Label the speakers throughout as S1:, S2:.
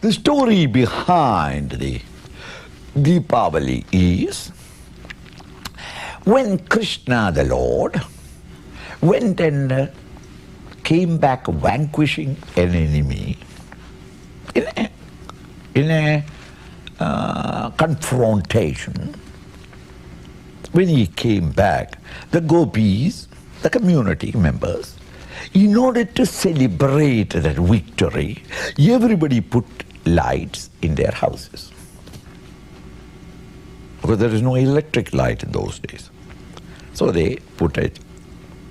S1: The story behind the Deepavali is when Krishna the Lord went and came back vanquishing an enemy in a confrontation. When he came back, the gopis, the community members, in order to celebrate that victory, everybody put lights in their houses. Because there is no electric light in those days. So they put a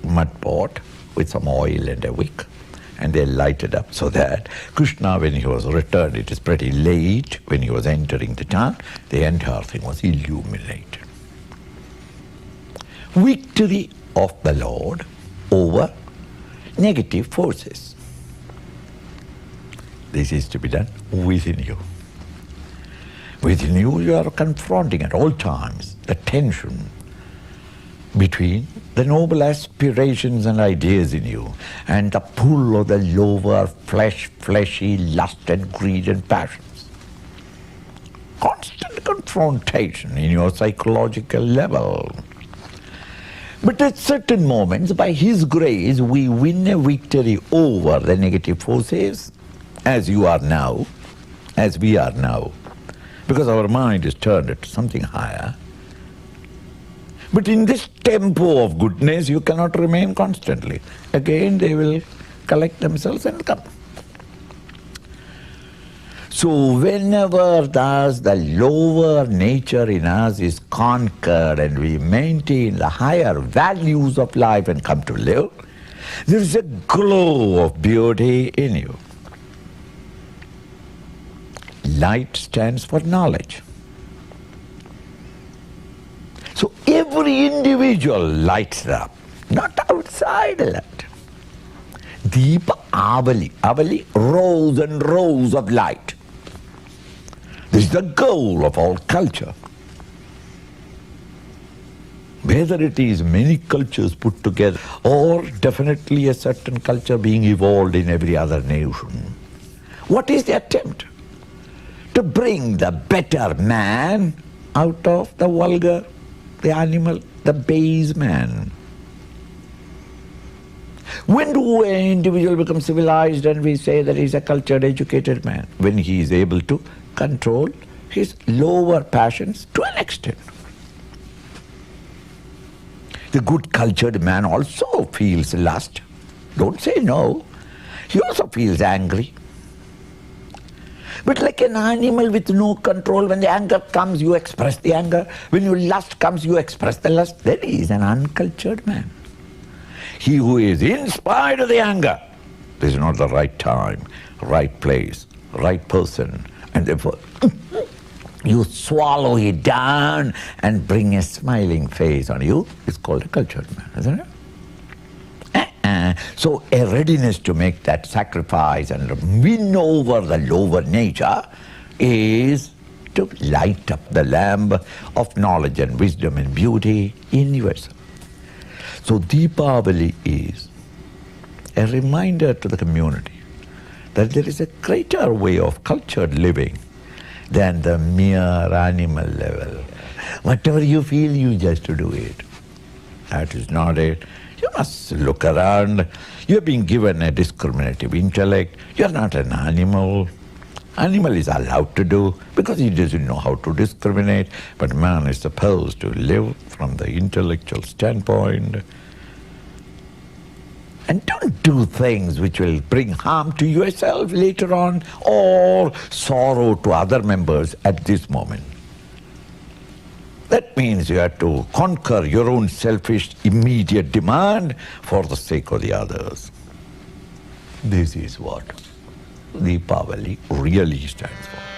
S1: mud pot with some oil and a wick, and they lighted up so that Krishna, when he was returned, it is pretty late, when he was entering the town, the entire thing was illuminated. Victory of the Lord over negative forces. This is to be done within you. Within you, you are confronting at all times the tension between the noble aspirations and ideas in you and the pull of the lower fleshy lust and greed and passions. Constant confrontation in your psychological level. But at certain moments, by His grace, we win a victory over the negative forces, as you are now, as we are now, because our mind is turned to something higher. But in this tempo of goodness, you cannot remain constantly. Again, they will collect themselves and come. So whenever thus the lower nature in us is conquered and we maintain the higher values of life and come to live, there is a glow of beauty in you. Light stands for knowledge. So every individual lights up, not outside light. Deepavali, Avali, rows and rows of light. This is the goal of all culture. Whether it is many cultures put together or definitely a certain culture being evolved in every other nation, what is the attempt? To bring the better man out of the vulgar, the animal, the base man. When do an individual become civilized and we say that he is a cultured, educated man? When he is able to control his lower passions to an extent. The good cultured man also feels lust. Don't say no. He also feels angry. But like an animal with no control, when the anger comes, you express the anger. When your lust comes, you express the lust. That is an uncultured man. He who is in spite of the anger, this is not the right time, right place, right person, and therefore you swallow it down and bring a smiling face on you. It's called a cultured man, isn't it? So a readiness to make that sacrifice and win over the lower nature is to light up the lamp of knowledge and wisdom and beauty in yourself. So Deepavali is a reminder to the community that there is a greater way of cultured living than the mere animal level. Whatever you feel, you just do it. That is not it. You must look around. You have been given a discriminative intellect. You are not an animal. Animal is allowed to do because he doesn't know how to discriminate. But man is supposed to live from the intellectual standpoint. And don't do things which will bring harm to yourself later on or sorrow to other members at this moment. That means you have to conquer your own selfish, immediate demand for the sake of the others. This is what Deepavali really stands for.